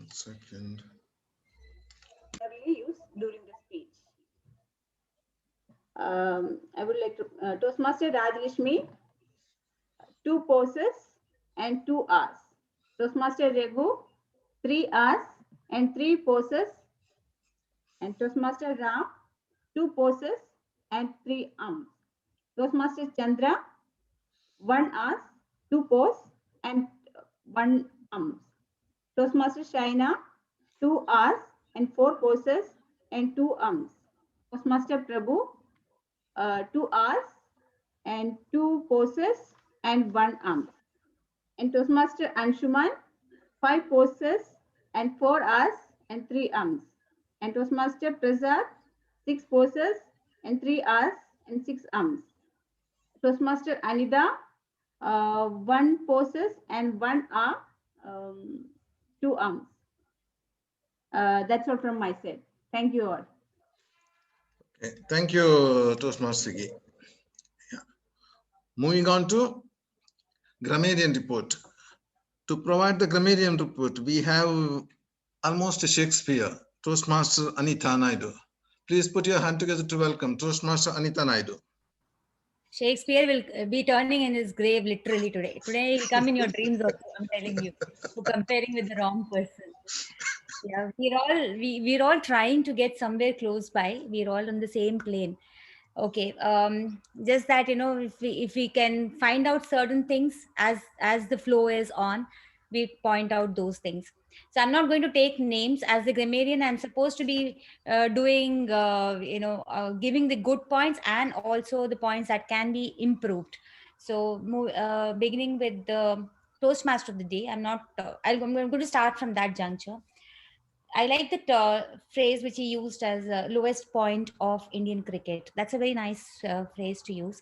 One second. Use during the speech. I would like to Toastmaster Rajlishmi, 2 poses and 2 hours. Toastmaster Raghu, 3 hours and 3 poses. And Toastmaster Ram, 2 poses and 3 arms. Toastmaster Chandra, 1 hour, 2 pose and 1 arms. Toastmaster Shaina, 2 hours and 4 poses and 2 arms. Toastmaster Prabhu, 2 hours and 2 poses and 1 arm. And Toastmaster Anshuman, 5 poses and 4 hours and 3 arms. And Toastmaster Prasad, 6 poses and 3 hours and 6 arms. Toastmaster Anida, 1 poses and 1 hour, 2 arms. That's all from my side. Thank you all. Okay. Thank you, Toastmaster Gi. Yeah. Moving on to grammarian report. To provide the grammarian report, we have almost a Shakespeare, Toastmaster Anita Naidu. Please put your hand together to welcome Toastmaster Anita Naidu. Shakespeare will be turning in his grave literally today. Today he'll come in your dreams also, I'm telling you, for comparing with the wrong person. Yeah, we're all trying to get somewhere close by. We're all on the same plane. Okay, just that, if we can find out certain things as the flow is on, we point out those things. So I'm not going to take names. As the grammarian, I'm supposed to be doing giving the good points and also the points that can be improved. So beginning with the Toastmaster of the day, I'm going to start from that juncture. I like the phrase which he used as lowest point of Indian cricket. That's a very nice phrase to use.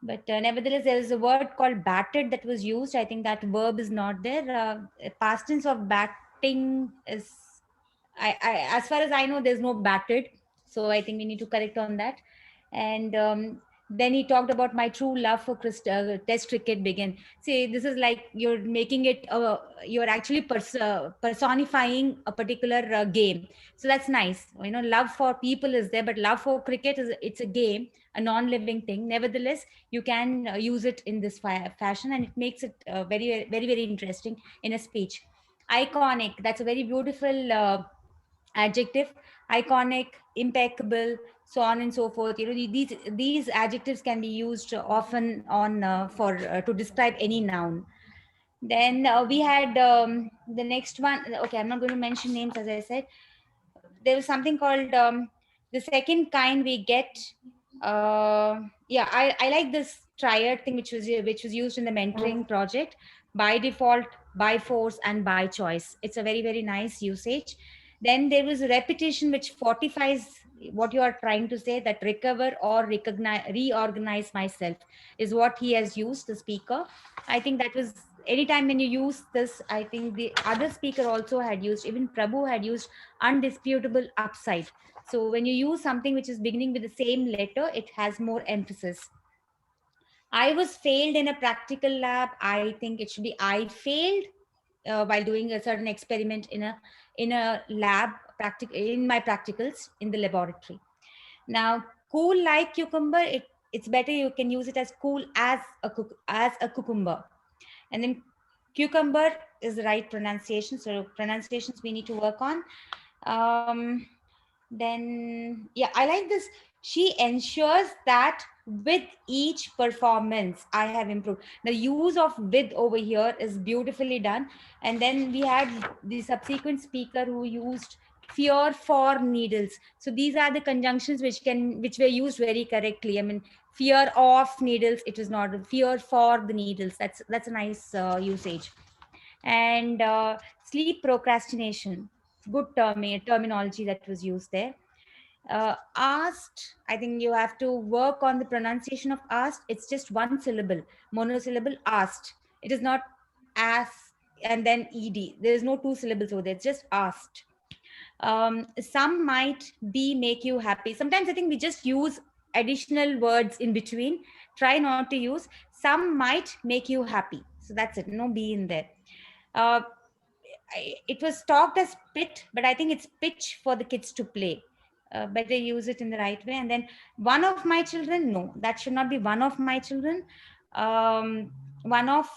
But nevertheless, there is a word called batted that was used. I think that verb is not there. Past tense of batting is, as far as I know, there's no batted. So I think we need to correct on that. And then he talked about my true love for test cricket begin. See, this is like you're making it, you're actually personifying a particular game. So that's nice. Love for people is there, but love for cricket it's a game, a non-living thing. Nevertheless, you can use it in this fashion, and it makes it very, very, very interesting in a speech. Iconic. That's a very beautiful adjective. Iconic, impeccable, so on and so forth. These adjectives can be used often on for to describe any noun. Then we had the next one. Okay, I'm not going to mention names. As I said, there was something called the second kind we get. Yeah, I like this triad thing which was used in the mentoring project: by default, by force, and by choice. It's a very, very nice usage. Then there was a repetition which fortifies what you are trying to say, that recover or recognize, reorganize myself is what he has used, the speaker. I think that was, anytime when you use this, I think the other speaker also had used, even Prabhu had used undisputable upside. So when you use something which is beginning with the same letter, it has more emphasis. I was failed in a practical lab. I think it should be I failed while doing a certain experiment in a lab, in my practicals in the laboratory. Now, cool like cucumber, it's better you can use it as cool as a cucumber. And then cucumber is the right pronunciation. So pronunciations we need to work on. Then yeah, I like this. She ensures that with each performance I have improved. The use of with over here is beautifully done. And then we had the subsequent speaker who used fear for needles. So these are the conjunctions which were used very correctly. I mean, fear of needles, it was not fear for the needles. That's a nice usage. And sleep procrastination, good terminology that was used there. Asked, I think you have to work on the pronunciation of asked. It's just one syllable, monosyllable, asked. It is not asked and then ed. There is no two syllables over there. It's just asked. Some might be make you happy. Sometimes I think we just use additional words in between. Try not to use some might make you happy. So that's it. No be in there. Uh, it was talked as pit, but I think it's pitch for the kids to play. Better use it in the right way. And then one of my children, no, that should not be one of my children. Um, one of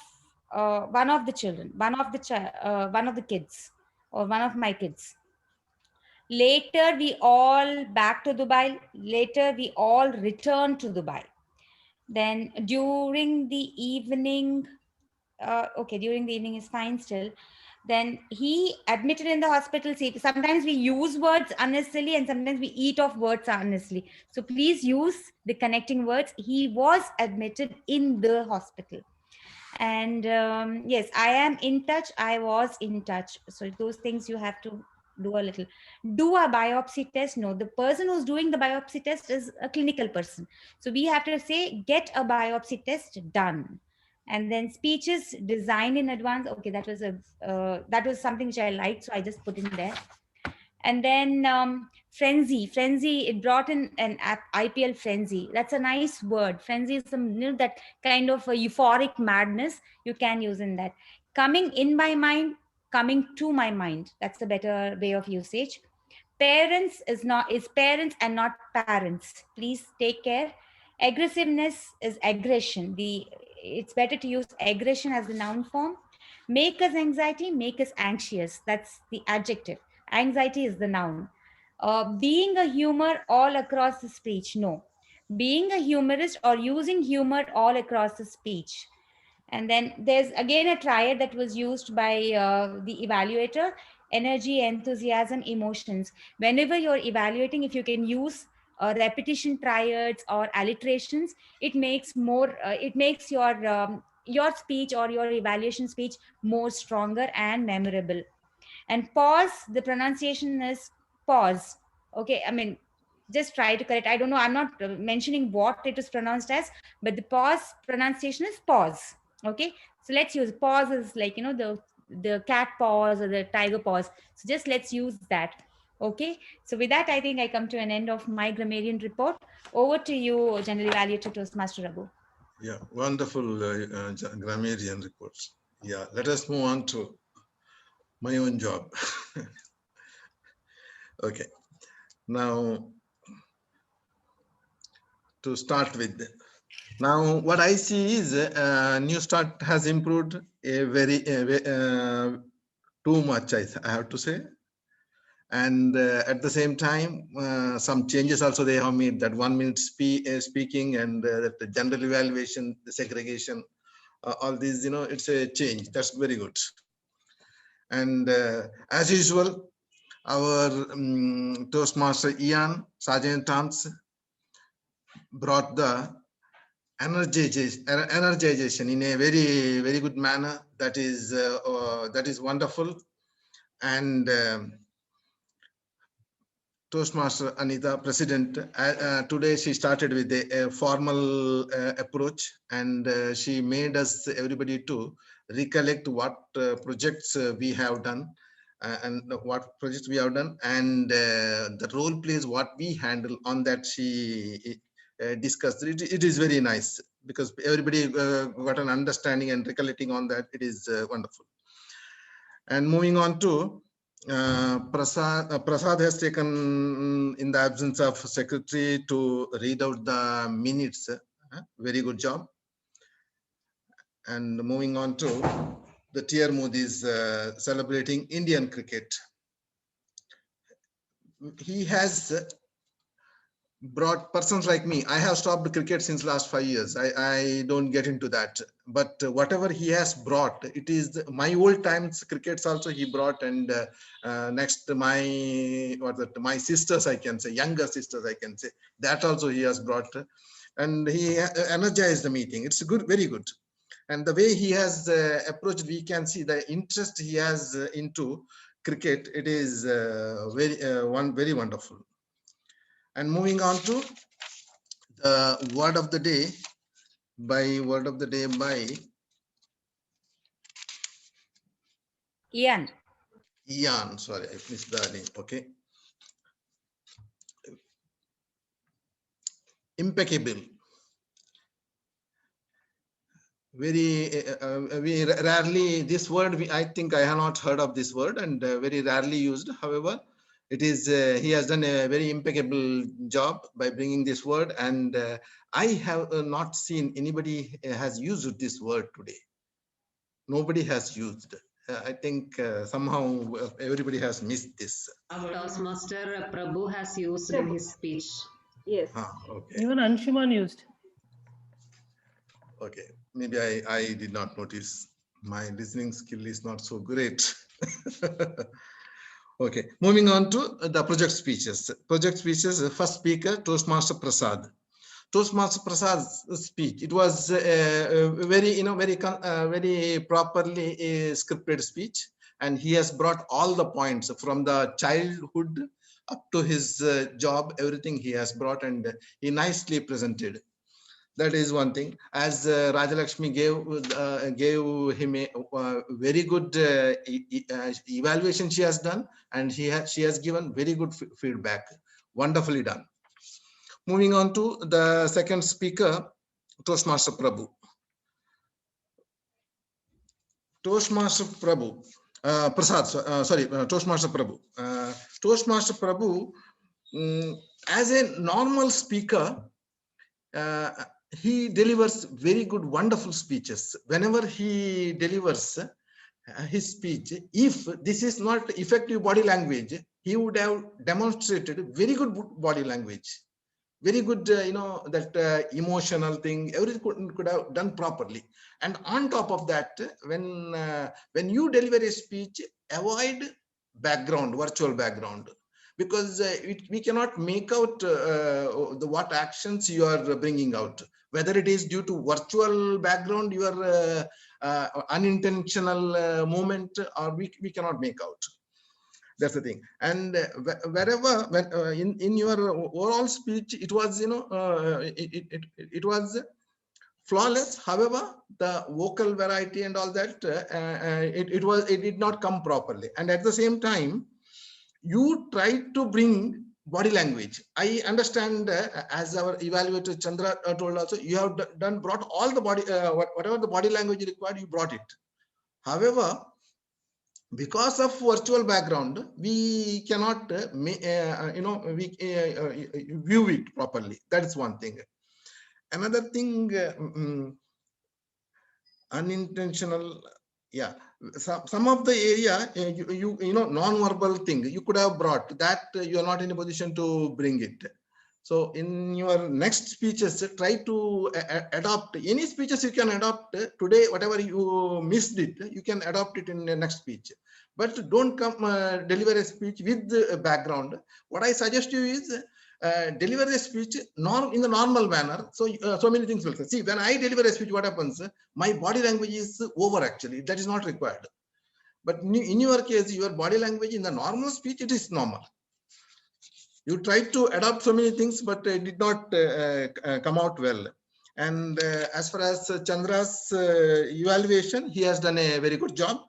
the children, one of the kids, or one of my kids. Later, we all back to Dubai. Later, we all returned to Dubai. Then during the evening, okay, during the evening is fine still. Then he admitted in the hospital. See, sometimes we use words unnecessarily and sometimes we eat off words unnecessarily. So please use the connecting words. He was admitted in the hospital. And yes, I am in touch. I was in touch. So those things you have to do a little. Do a biopsy test. No, the person who's doing the biopsy test is a clinical person. So we have to say, get a biopsy test done. And then speeches designed in advance. Okay, that was something which I liked, so I just put in there. And then frenzy, it brought in an app, IPL frenzy. That's a nice word. Frenzy is some, that kind of a euphoric madness you can use in that. Coming in my mind, coming to my mind, that's a better way of usage. Parents is parents and not parents. Please take care. Aggressiveness is aggression. It's better to use aggression as the noun form. Make us anxiety, make us anxious, that's the adjective. Anxiety is the noun. Being a humor all across the speech, no. Being a humorist or using humor all across the speech. And then there's again a triad that was used by the evaluator: energy, enthusiasm, emotions. Whenever you're evaluating, if you can use repetition triads or alliterations, it makes your speech or your evaluation speech more stronger and memorable. And pause, the pronunciation is pause. Okay, I mean, just try to correct. I don't know, I'm not mentioning what it is pronounced as, but the pause pronunciation is pause. Okay, so let's use pause is like, the cat pause or the tiger pause. So just let's use that. Okay, so with that, I think I come to an end of my grammarian report. Over to you, General Evaluator Toastmaster Raghu. Yeah, wonderful grammarian reports. Yeah, let us move on to my own job. Okay, now to start with. Now, what I see is New Start has improved too much, I have to say. And at the same time, some changes also they have made, that 1 minute speaking and that the general evaluation, the segregation, all these, it's a change. That's very good. And as usual, our Toastmaster Ian, Sergeant Tom's, brought the energization in a very, very good manner. That is wonderful. And Toastmaster Anita, President, today she started with a formal approach, and she made us, everybody, to recollect what projects we have done, and the role plays what we handle on that. She discussed. It is very nice because everybody got an understanding and recollecting on that. It is wonderful. And moving on to Prasad has taken, in the absence of secretary, to read out the minutes. Very good job. And moving on to the Tier Mood is celebrating Indian cricket. He has brought persons like me. I have stopped cricket since last 5 years. I don't get into that. But whatever he has brought, it is my old times crickets also he brought. And next, my sisters, I can say, younger sisters, I can say, that also he has brought. And he energized the meeting. It's good, very good. And the way he has approached, we can see the interest he has into cricket. It is very wonderful. And moving on to the word of the day by Ian. Sorry, I missed the name. Okay. Impeccable. we rarely, this word, I think I have not heard of this word, and very rarely used. However, it is, he has done a very impeccable job by bringing this word, and I have not seen anybody has used this word today. Nobody has used. I think somehow everybody has missed this. Our Toastmaster Prabhu has used in his speech. Yes. Okay. Even Anshuman used. Okay, maybe I did not notice. My listening skill is not so great. Okay, moving on to the project speeches. Project speeches, first speaker, Toastmaster Prasad. Toastmaster Prasad's speech, it was very, very properly scripted speech. And he has brought all the points from the childhood up to his job, everything he has brought, and he nicely presented. That is one thing. As Rajalakshmi gave him a very good evaluation she has done, and she has given very good feedback. Wonderfully done. Moving on to the second speaker, Toastmaster Prabhu. Toastmaster Prabhu, Prasad, sorry, Toastmaster Prabhu. Toastmaster Prabhu, as a normal speaker, he delivers very good, wonderful speeches. Whenever he delivers his speech, if this is not effective body language, he would have demonstrated very good body language, very good, that emotional thing, everything could have done properly. And on top of that, when you deliver a speech, avoid background, virtual background, because we cannot make out what actions you are bringing out, whether it is due to virtual background, your unintentional movement, or we cannot make out. That's the thing. And wherever, when in your overall speech, it was, it was flawless. However, the vocal variety and all that, it did not come properly. And at the same time, you tried to bring body language. I understand, as our evaluator Chandra told also, you have brought all the body, whatever the body language required, you brought it. However, because of virtual background, we cannot, view it properly. That is one thing. Another thing, unintentional, yeah. Some of the area, non-verbal thing you could have brought that, you are not in a position to bring it. So in your next speeches, try to adopt any speeches you can adopt today. Whatever you missed it, you can adopt it in the next speech. But don't come deliver a speech with the background. What I suggest you is deliver a speech in the normal manner. So so many things will see. When I deliver a speech, what happens? My body language is over. Actually, that is not required. But in your case, your body language in the normal speech, it is normal. You tried to adopt so many things, but it did not come out well. And as far as Chandra's evaluation, he has done a very good job.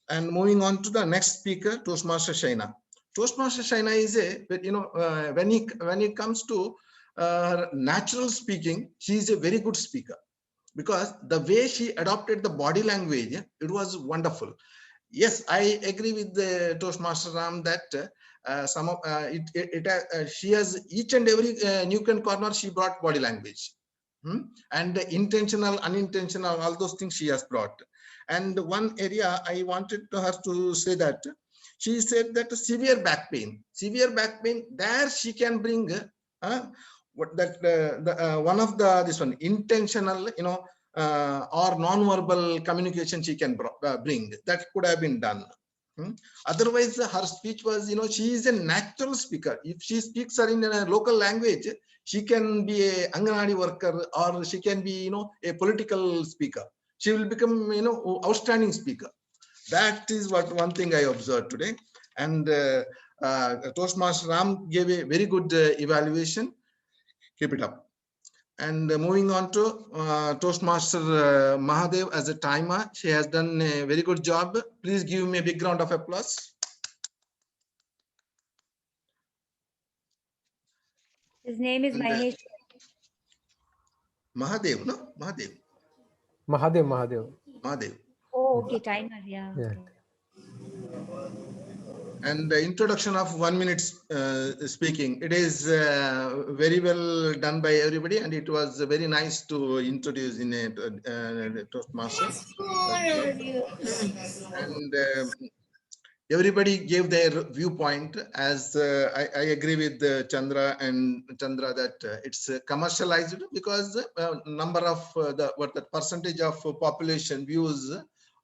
And moving on to the next speaker, Toastmaster Shaina. Toastmaster Shaina is when it comes to natural speaking, she is a very good speaker, because the way she adopted the body language, it was wonderful. Yes, I agree with the Toastmaster Ram that she has each and every nook and corner, she brought body language, and intentional, unintentional, all those things she has brought. And one area I wanted her to say that she said that severe back pain, there she can bring what that one of the this one intentional, or non-verbal communication she can bring. That could have been done. Otherwise, her speech was, she is a natural speaker. If she speaks her in a local language, she can be a Anganwadi worker, or she can be, a political speaker. She will become, outstanding speaker. That is what one thing I observed today. And Toastmaster Ram gave a very good evaluation. Keep it up. And moving on to Toastmaster Mahadev as a timer. She has done a very good job. Please give me a big round of applause. His name is And, Mahesh. Mahadev, no? Mahadev. Mahadev, Mahadev. Mahadev. Oh, okay, timer. Yeah. Yeah. Okay. And the introduction of 1 minute speaking, it is very well done by everybody, and it was very nice to introduce in a Toastmaster. And everybody gave their viewpoint. As I agree with Chandra that it's commercialized because number of the percentage of population views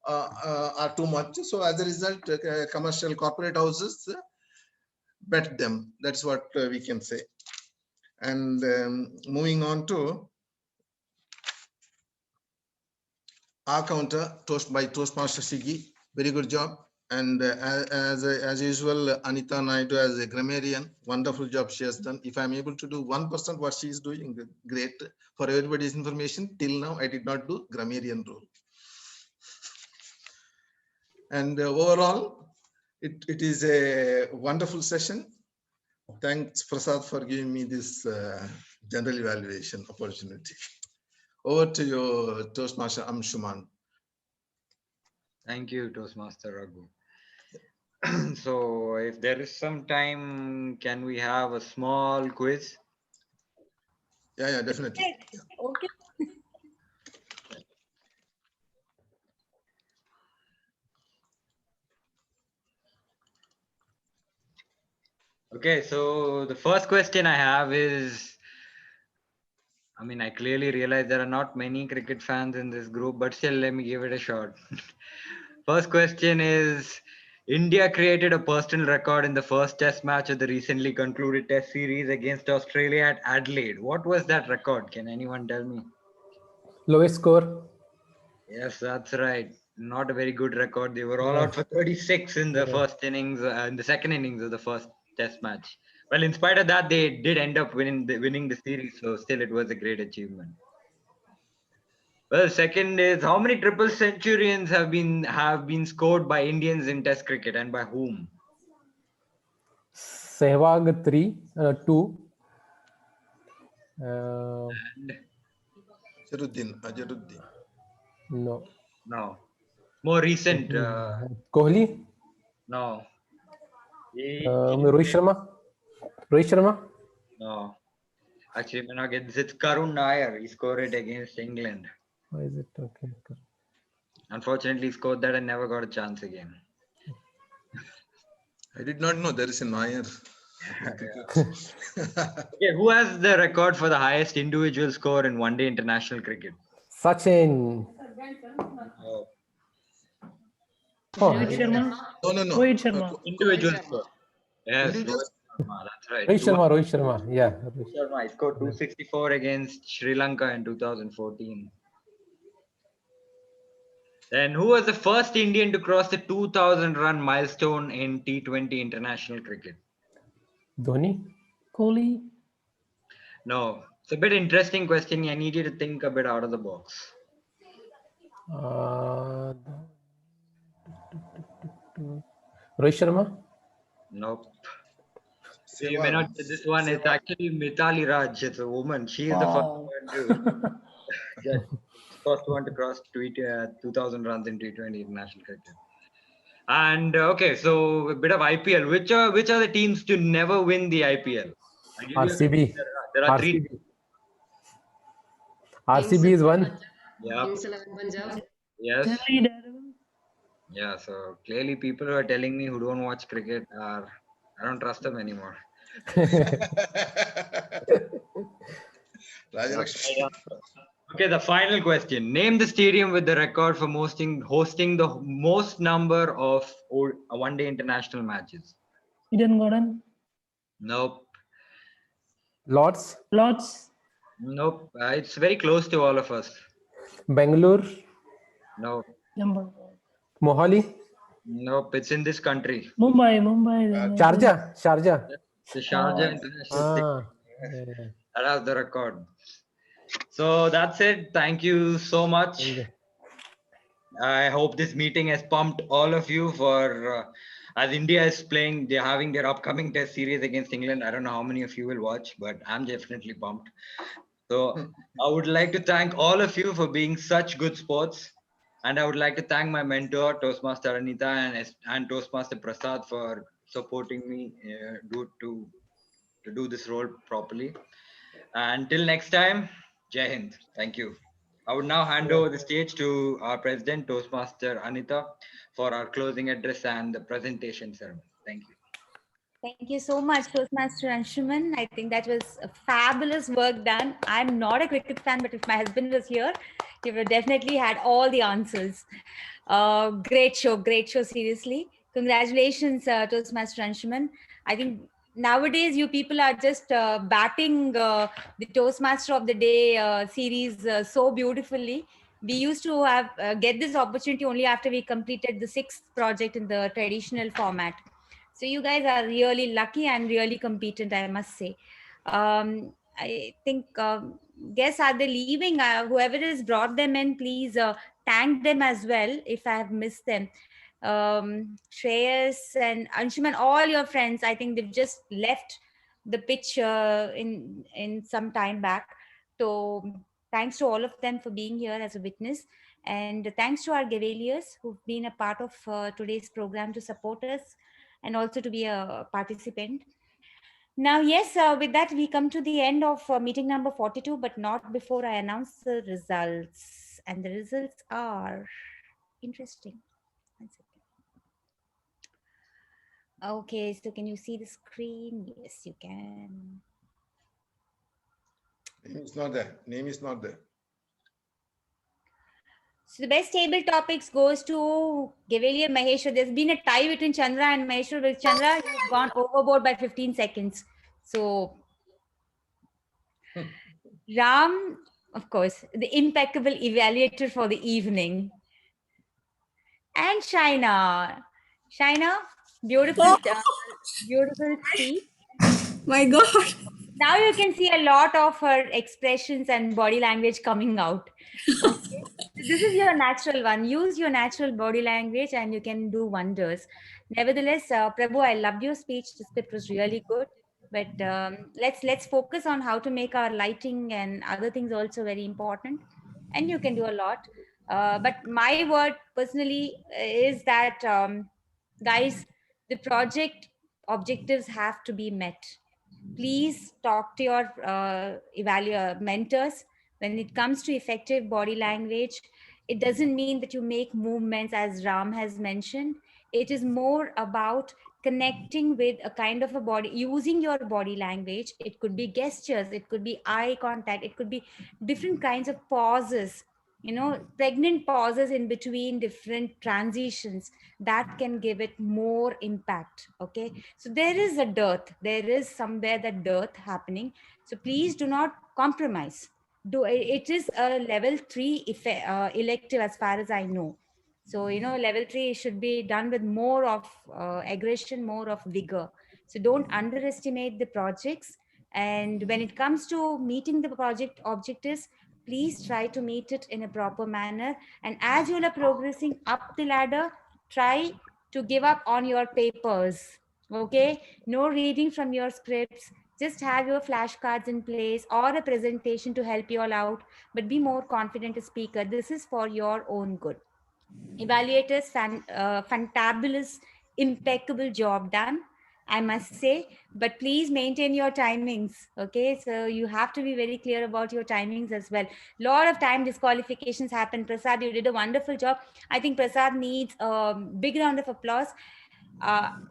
are too much. So as a result, commercial corporate houses bet them. That's what we can say. And moving on to our counter toast by Toastmaster Sigi. Very good job. And as usual, Anita Naidu as a grammarian, wonderful job she has done. If I'm able to do 1% what she is doing, great. For everybody's information, till now I did not do grammarian role. And overall, it is a wonderful session. Thanks, Prasad, for giving me this general evaluation opportunity. Over to you, Toastmaster Amshuman. Thank you, Toastmaster Raghu. So, if there is some time, can we have a small quiz? Yeah, definitely. Okay. Okay, so the first question I have is, I clearly realize there are not many cricket fans in this group, but still, let me give it a shot. First question is, India created a personal record in the first test match of the recently concluded test series against Australia at Adelaide. What was that record? Can anyone tell me? Lowest score. Yes, that's right. Not a very good record. They were all out for 36 in the first innings, in the second innings of the first test match. Well, in spite of that, they did end up winning the series. So still, it was a great achievement. Well, second is, how many triple centurions have been scored by Indians in Test cricket, and by whom? Sehwag 2. Ajaruddin. No. No. More recent. Kohli. No. Rohit Sharma. No. Actually, may not get this. It's Karun Nair. He scored it against England. Why is it okay? Unfortunately, he scored that and never got a chance again. I did not know there is a Nair. Okay, who has the record for the highest individual score in one-day international cricket? Sachin. Oh, Oh, No. Rohit Sharma. individual score. Yes, Individual? Rohit Sharma, that's right. Rohit Sharma. Yeah. Rohit Sharma, he scored 264 against Sri Lanka in 2014. Then who was the first Indian to cross the 2,000 run milestone in T20 international cricket? Dhoni. Kohli. No, it's a bit interesting question. I need you to think a bit out of the box. Rohit Sharma. Nope. So you may not get this one. It's actually Mithali Raj. It's a woman. She is the first one to cross 2,000 runs in T20 international cricket. And okay, so a bit of IPL. Which are the teams to never win the IPL? RCB. There are three. RCB is one. Yeah. Kings 11 Punjab. Yes. Delhi Daredevils. Yeah. So clearly, people who are telling me who don't watch cricket I don't trust them anymore. Okay, the final question. Name the stadium with the record for hosting the most number of one-day international matches. Eden Garden. Nope. Lords. Nope. It's very close to all of us. Bangalore. No. Mohali. Nope. It's in this country. Mumbai. Sharjah. The Sharjah International Stadium. That has the record. So that's it. Thank you so much. I hope this meeting has pumped all of you for as India is playing, they're having their upcoming test series against England. I don't know how many of you will watch, but I'm definitely pumped. So I would like to thank all of you for being such good sports. And I would like to thank my mentor, Toastmaster Anita and Toastmaster Prasad for supporting me to do this role properly. Until next time, Jai Hind. Thank you. I would now hand over the stage to our president, Toastmaster Anita, for our closing address and the presentation ceremony. Thank you. Thank you so much, Toastmaster Anshuman. I think that was a fabulous work done. I'm not a cricket fan, but if my husband was here, he would definitely had all the answers. Great show, seriously. Congratulations, Toastmaster Anshuman. I think nowadays you people are just batting the Toastmaster of the Day series so beautifully. We used to have get this opportunity only after we completed the sixth project in the traditional format. So you guys are really lucky and really competent, I must say. I think guests are they leaving? Whoever has brought them in, please thank them as well if I have missed them. Shreyas and Anshuman, all your friends, I think they've just left the pitch in some time back. So thanks to all of them for being here as a witness. And thanks to our Gaveliers who've been a part of today's program to support us and also to be a participant. Now, yes, with that, we come to the end of meeting number 42, but not before I announce the results. And the results are interesting. One second. Okay, so can you see the screen? Yes, you can. Name is not there. Name is not there. So the best table topics goes to Gavelier Maheshwar. There's been a tie between Chandra and Maheshwar. With Chandra, you've gone overboard by 15 seconds. So Ram, of course, the impeccable evaluator for the evening. And Shaina. Shaina, beautiful, beautiful speech. My God. Now you can see a lot of her expressions and body language coming out. Okay. This is your natural one. Use your natural body language and you can do wonders. Nevertheless, Prabhu, I loved your speech. The script was really good. But let's focus on how to make our lighting and other things also very important. And you can do a lot. But my word personally is that, guys, the project objectives have to be met. Please talk to your mentors. When it comes to effective body language, it doesn't mean that you make movements as Ram has mentioned. It is more about connecting with a kind of a body, using your body language. It could be gestures, it could be eye contact, it could be different kinds of pauses, pregnant pauses in between different transitions that can give it more impact. Okay, so there is a dearth, there is somewhere that dearth happening. So please do not compromise. It is a level 3 elective as far as I know. So level 3 should be done with more of aggression, more of vigor. So don't underestimate the projects. And when it comes to meeting the project objectives, please try to meet it in a proper manner. And as you are progressing up the ladder, try to give up on your papers. Okay, no reading from your scripts. Just have your flashcards in place or a presentation to help you all out, but be more confident as speaker. This is for your own good. Evaluators, fantabulous, impeccable job done, I must say. But please maintain your timings. Okay, so you have to be very clear about your timings as well. Lot of time disqualifications happen. Prasad, you did a wonderful job. I think Prasad needs a big round of applause.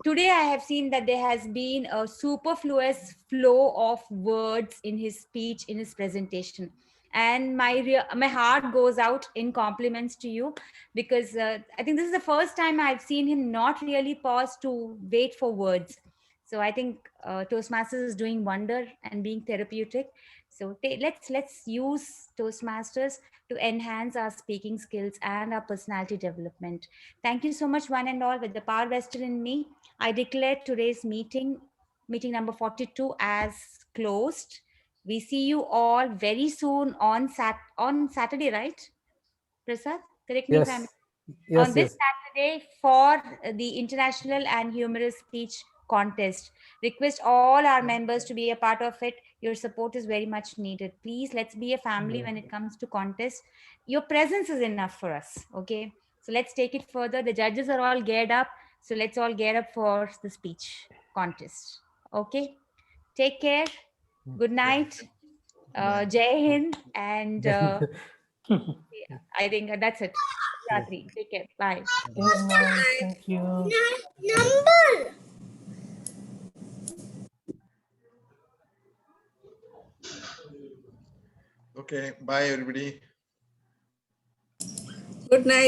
Today I have seen that there has been a superfluous flow of words in his speech, in his presentation, and my heart goes out in compliments to you, because I think this is the first time I've seen him not really pause to wait for words. So I think Toastmasters is doing wonder and being therapeutic. So let's use Toastmasters to enhance our speaking skills and our personality development. Thank you so much, one and all. With the power vested in me, I declare today's meeting number 42 as closed. We see you all very soon on Saturday, right, Prasad? Correct me if I'm Yes. on this Yes. Saturday for the International and Humorous Speech contest. Request all our members to be a part of it. Your support is very much needed. Please, let's be a family when it comes to contests. Your presence is enough for us. Okay. So let's take it further. The judges are all geared up. So let's all gear up for the speech contest. Okay. Take care. Good night. Jai Hind. And I think that's it. Ratri. Take care. Bye. Good night. Thank you. Okay, bye everybody. Good night.